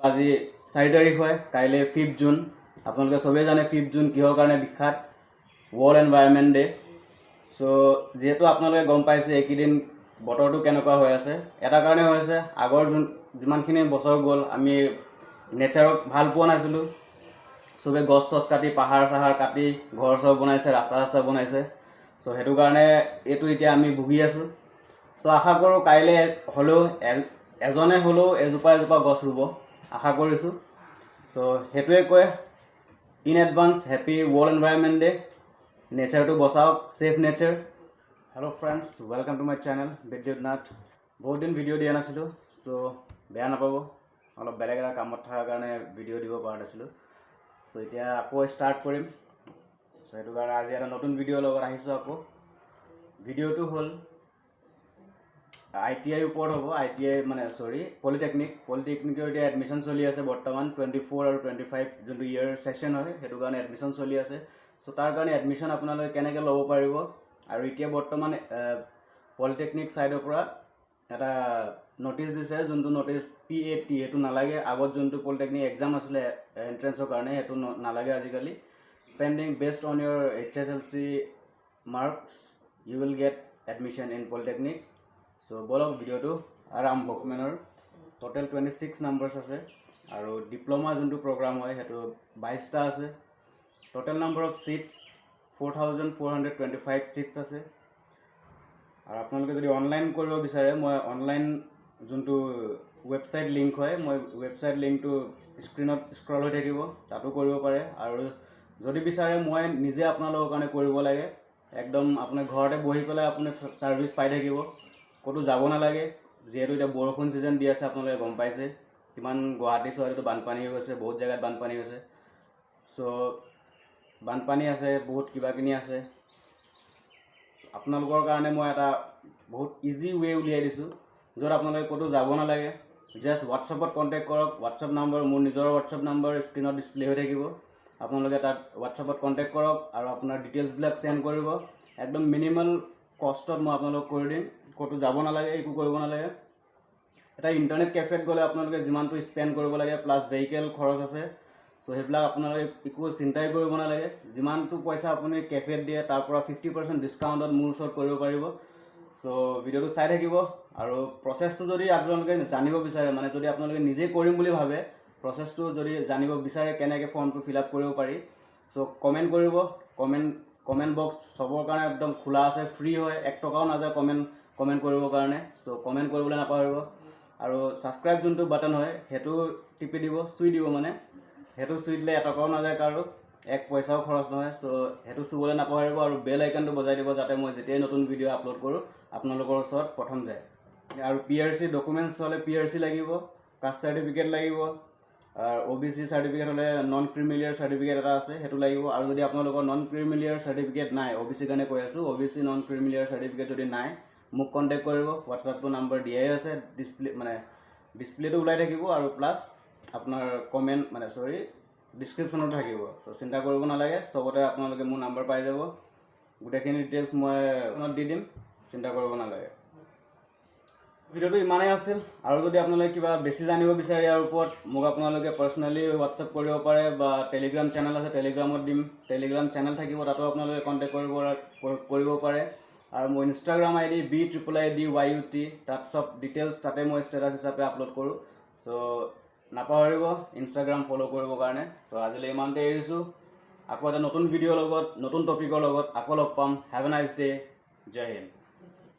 আজি 4 তাৰিখ হয়, কাইলৈ 5 জুন। আপোনালোকে সবেই জানে 5 জুন কিহৰ কাৰণে বিখ্যাত, ৱৰ্ল্ড এনভাইৰনমেণ্ট ডে। সো যেহেতু আপোনালোকে গম পাইছে এইকেইদিন বতৰটো কেনেকুৱা হৈ আছে, এটা কাৰণে হৈছে আগৰ যিমানখিনি বছৰ গ'ল আমি নেচাৰক ভাল পোৱা নাছিলোঁ। সবে গছ চছ কাটি পাহাৰ চাহাৰ কাটি ঘৰ চৰ বনাইছে, ৰাস্তা বনাইছে। সো সেইটো কাৰণে এইটো এতিয়া আমি ভুগি আছোঁ। সো আশা কৰোঁ কাইলৈ হ'লেও এজনে হ'লেও এজোপা গছ ৰুব আশা কৰিছোঁ। সো সেইটোৱে কৈ in advance happy world environment day. নেচাৰটো বচাওক, safe nature. Hello' friends, welcome to my channel Bidyut Nath. বহুত দিন ভিডিঅ' দিয়া নাছিলোঁ, সো বেয়া নাপাব, অলপ বেলেগ এটা কামত থকাৰ কাৰণে ভিডিঅ' দিব পৰা নাছিলোঁ। সো এতিয়া আকৌ ষ্টাৰ্ট কৰিম। সো সেইটো কাৰণে আজি এটা নতুন ভিডিঅ'ৰ লগত আহিছোঁ আকৌ। ভিডিঅ'টো হ'ল ITI ওপৰত হ'ব। ITI মানে পলিটেকনিকৰ এতিয়া এডমিশ্যন চলি আছে বৰ্তমান 24 আৰু 25 যোনটো ইয়েৰ ছেশ্যন হয়, সেইটো কাৰণে এডমিশ্যন চলি আছে। সো তাৰ কাৰণে এডমিশ্যন আপোনালোকে কেনেকৈ ল'ব পাৰিব, আৰু এতিয়া বৰ্তমান পলিটেকনিক ছাইডৰ পৰা এটা নটিচ দিছে, যোনটো নটিচ PAT সেইটো নালাগে। আগত যোনটো পলিটেকনিক এক্সাম আছিলে এণ্ট্ৰেঞ্চৰ কাৰণে, সেইটো নালাগে আজিকালি। Pending based on your HSLC marks you will get admission in polytechnic. So বলক ভিডিঅ'টো আৰম্ভ মেনৰ। টোটেল 26 নাম্বাৰ্ছ আছে, আৰু ডিপ্ল'মা যোনটো প্ৰগ্ৰাম হয় সেইটো 22টা আছে। Total number of seats 4425 seats আছে। আৰু আপোনালোকে যদি অনলাইন কৰিব বিচাৰে, মই অনলাইন যোনটো ৱেবছাইট লিংক হয়, মই ৱেবছাইট লিংকটো স্ক্ৰীণত স্ক্ৰল হৈ থাকিব, তাতো কৰিব পাৰে। আৰু যদি বিচাৰে মই নিজে আপোনালোকৰ কাৰণে কৰিব লাগে, একদম আপোনাৰ ঘৰতে বহি পেলাই আপুনি ছাৰ্ভিচ পাই থাকিব, ক'তো যাব নালাগে। যিহেতু এতিয়া বৰষুণ ছিজন দি আছে, আপোনালোকে গম পাইছে কিমান গুৱাহাটী চহৰতো বানপানী হৈ গৈছে, বহুত জেগাত বানপানী হৈছে। সো বানপানী আছে, বহুত কিবাকিনি আছে। আপোনালোকৰ কাৰণে মই এটা বহুত ইজি ৱে উলিয়াই দিছোঁ, য'ত আপোনালোকে ক'তো যাব নালাগে। জাষ্ট হোৱাটছআপত কণ্টেক্ট কৰক। হোৱাটছআপ নাম্বাৰ, মোৰ নিজৰ হোৱাটছআপ নাম্বাৰ স্ক্ৰীণত ডিছপ্লে হৈ থাকিব। আপোনালোকে তাত হোৱাটছআপত কণ্টেক্ট কৰক আৰু আপোনাৰ ডিটেইলছবিলাক চেণ্ড কৰিব। একদম মিনিমাল কষ্টত মই আপোনালোকক কৰি দিম, ক'তো যাব নালাগে, একো কৰিব নালাগে। এটা ইণ্টাৰনেট কেফেত গ'লে আপোনালোকে যিমানটো স্পেণ্ড কৰিব লাগে, প্লাছ ভেহিকেল খৰচ আছে। সো সেইবিলাক আপোনালোকে একো চিন্তাই কৰিব নালাগে। যিমানটো পইচা আপুনি কেফেত দিয়ে, তাৰ পৰা 50% ডিছকাউণ্টত মোৰ ওচৰত কৰিব পাৰিব। সো ভিডিঅ'টো চাই থাকিব। আৰু প্ৰচেছটো যদি আপোনালোকে জানিব বিচাৰে, মানে যদি আপোনালোকে নিজে কৰিম বুলি ভাবে, প্ৰচেছটো যদি জানিব বিচাৰে কেনেকৈ ফৰ্মটো ফিল আপ কৰিব পাৰি, সো কমেণ্ট কৰিব। কমেণ্ট বক্স চবৰ কাৰণে একদম খোলা আছে, ফ্ৰী হয়, 1 টকাও নাযায় কমেণ্ট কৰিবৰ কাৰণে। সো কমেণ্ট কৰিবলৈ নাপাহৰিব। আৰু ছাবস্ক্ৰাইব যোনটো বাটন হয় সেইটো টিপি দিব, চুই দিব, মানে সেইটো চুই দিলে 1 টকাও নাযায় কাৰো, 1 পইচাও খৰচ নহয়। সো সেইটো চুবলৈ নাপাহৰিব, আৰু বেল আইকনটো বজাই দিব, যাতে মই যেতিয়াই নতুন ভিডিঅ' আপলোড কৰোঁ আপোনালোকৰ ওচৰত প্ৰথম যায়। আৰু PRC ডকুমেণ্টছ হ'লে PRC লাগিব, কাষ্ট চাৰ্টিফিকেট লাগিব, আৰু OBC চাৰ্টিফিকেট হ'লে নন ক্ৰিমিলিয়াৰ চাৰ্টিফিকেট এটা আছে, সেইটো লাগিব। আৰু যদি আপোনালোকৰ নন ক্ৰিমিলিয়াৰ চাৰ্টিফিকেট নাই, OBC কাৰণে কৈ আছোঁ, OBC নন ক্ৰিমিলিয়াৰ চাৰ্টিফিকেট যদি নাই, মোক কণ্টেক্ট কৰিব। হোৱাটছআপটো নাম্বাৰ দিয়াই আছে, ডিছপ্লেটো ওলাই থাকিব, আৰু প্লাছ আপোনাৰ ডিছক্ৰিপশ্যনত থাকিব। তো চিন্তা কৰিব নালাগে, চবতে আপোনালোকে মোৰ নাম্বাৰ পাই যাব। গোটেইখিনি ডিটেইলছ মই দি দিম, চিন্তা কৰিব নালাগে। ভিডিঅ'টো ইমানেই আছিল। আৰু যদি আপোনালোকে কিবা বেছি জানিব বিচাৰে ইয়াৰ ওপৰত, মোক আপোনালোকে পাৰ্চনেলি হোৱাটছআপ কৰিব পাৰে, বা টেলিগ্ৰাম চেনেল আছে, টেলিগ্ৰামত দিম। টেলিগ্ৰাম চেনেল থাকিব, তাতো আপোনালোকে কণ্টেক্ট কৰিব পাৰে। আৰু মোৰ ইনষ্টাগ্ৰাম ID BIIDYUT, তাত চব ডিটেইলছ তাতে মই ষ্টেটাছ হিচাপে আপলোড কৰোঁ। সো নাপাহৰিব ইনষ্টাগ্ৰাম ফ'ল' কৰিবৰ কাৰণে। সো আজিলৈ ইমানতে এৰিছোঁ। আকৌ এটা নতুন ভিডিঅ'ৰ লগত, নতুন টপিকৰ লগত আকৌ লগ পাম। Have a nice day. জয় হিন্দ।